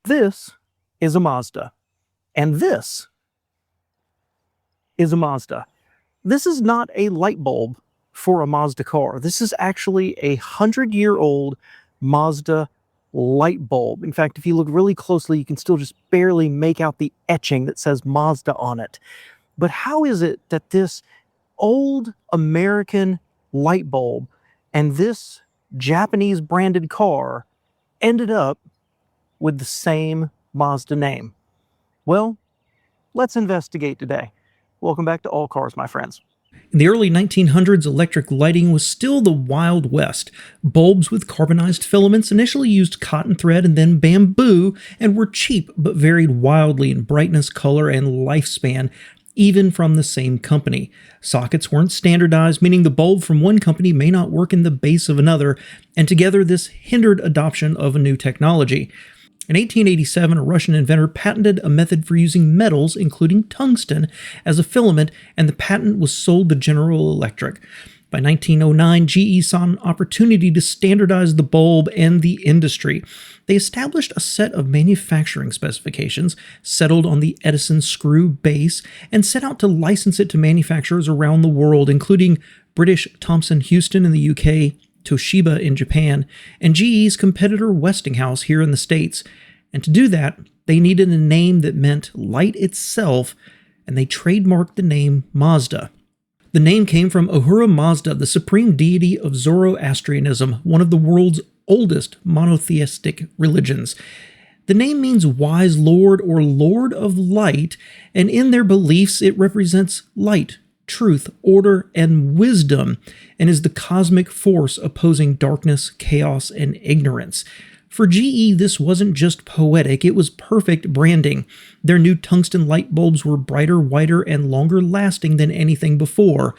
This is a Mazda, and this is a Mazda. This is not a light bulb for a Mazda car. This is actually a 100-year-old Mazda light bulb. In fact, if you look really closely, you can still just barely make out the etching that says Mazda on it. But how is it that this old American light bulb and this Japanese branded car ended up with the same Mazda name? Well, let's investigate today. Welcome back to All Cars, my friends. In the early 1900s, electric lighting was still the Wild West. Bulbs with carbonized filaments initially used cotton thread and then bamboo and were cheap but varied wildly in brightness, color, and lifespan, even from the same company. Sockets weren't standardized, meaning the bulb from one company may not work in the base of another, and together this hindered adoption of a new technology. In 1887, a Russian inventor patented a method for using metals, including tungsten, as a filament, and the patent was sold to General Electric. By 1909, GE saw an opportunity to standardize the bulb and the industry. They established a set of manufacturing specifications, settled on the Edison screw base, and set out to license it to manufacturers around the world, including British Thomson Houston in the UK, Toshiba in Japan, and GE's competitor Westinghouse here in the States. And to do that, they needed a name that meant light itself, and they trademarked the name Mazda. The name came from Ahura Mazda, the supreme deity of Zoroastrianism, one of the world's oldest monotheistic religions. The name means wise lord or lord of light, and in their beliefs it represents light, truth, order, and wisdom, and is the cosmic force opposing darkness, chaos, and ignorance. For GE, this wasn't just poetic, it was perfect branding. Their new tungsten light bulbs were brighter, whiter, and longer lasting than anything before.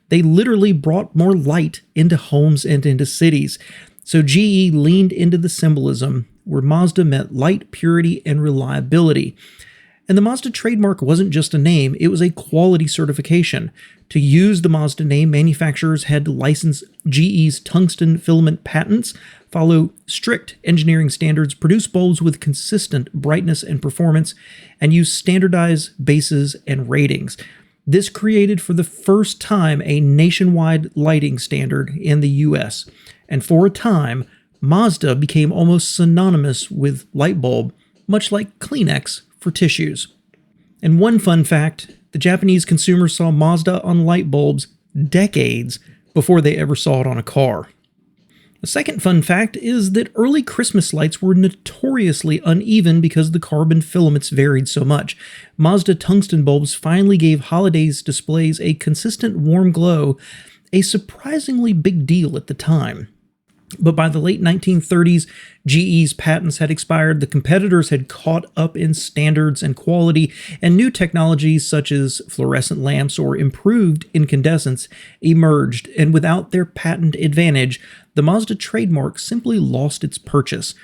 They literally brought more light into homes and into cities. So GE leaned into the symbolism, where Mazda meant light, purity, and reliability. And the Mazda trademark wasn't just a name, it was a quality certification. To use the Mazda name, manufacturers had to license GE's tungsten filament patents, follow strict engineering standards, produce bulbs with consistent brightness and performance, and use standardized bases and ratings. This created for the first time a nationwide lighting standard in the US. And for a time, Mazda became almost synonymous with light bulb, much like Kleenex for tissues. And one fun fact, the Japanese consumers saw Mazda on light bulbs decades before they ever saw it on a car. The second fun fact is that early Christmas lights were notoriously uneven because the carbon filaments varied so much. Mazda tungsten bulbs finally gave holidays displays a consistent warm glow, a surprisingly big deal at the time. But by the late 1930s, GE's patents had expired, the competitors had caught up in standards and quality, and new technologies such as fluorescent lamps or improved incandescents emerged, and without their patent advantage, the Mazda trademark simply lost its purchase.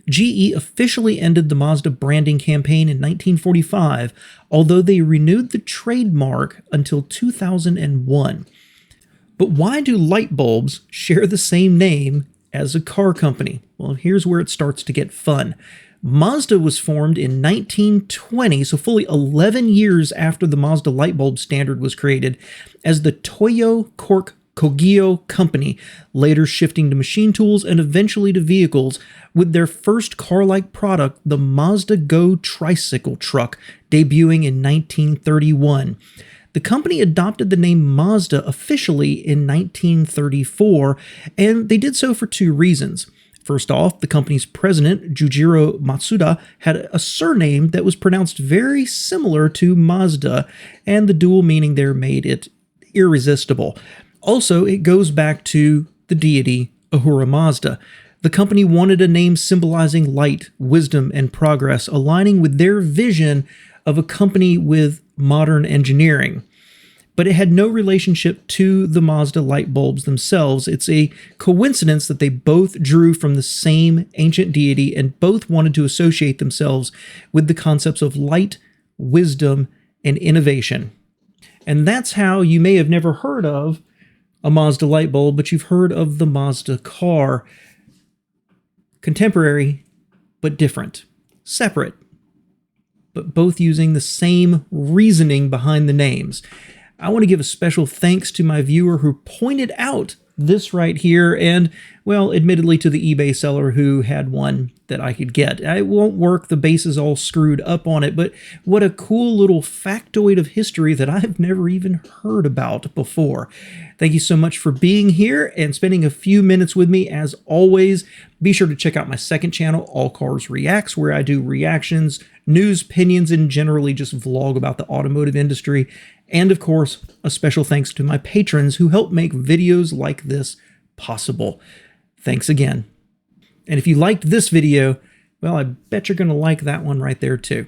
GE officially ended the Mazda branding campaign in 1945, although they renewed the trademark until 2001. But why do light bulbs share the same name as a car company? Well, here's where it starts to get fun. Mazda was formed in 1920, so fully 11 years after the Mazda light bulb standard was created, as the Toyo Kogyo company, later shifting to machine tools and eventually to vehicles, with their first car-like product, the Mazda Go tricycle truck, debuting in 1931. The company adopted the name Mazda officially in 1934, and they did so for two reasons. First off, the company's president, Jujiro Matsuda, had a surname that was pronounced very similar to Mazda, and the dual meaning there made it irresistible. Also, it goes back to the deity Ahura Mazda. The company wanted a name symbolizing light, wisdom, and progress, aligning with their vision of a company with modern engineering. But it had no relationship to the Mazda light bulbs themselves. It's a coincidence that they both drew from the same ancient deity and both wanted to associate themselves with the concepts of light, wisdom, and innovation. And that's how you may have never heard of a Mazda light bulb, but you've heard of the Mazda car. Contemporary, but different. separate, but both using the same reasoning behind the names. I want to give a special thanks to my viewer who pointed out this right here, and, well, admittedly to the eBay seller who had one that I could get. It won't work, the base is all screwed up on it, but what a cool little factoid of history that I've never even heard about before. Thank you so much for being here and spending a few minutes with me as always. Be sure to check out my second channel, All Cars Reacts, where I do reactions, news, opinions, and generally just vlog about the automotive industry. And of course, a special thanks to my patrons who help make videos like this possible. Thanks again. And if you liked this video, well, I bet you're going to like that one right there too.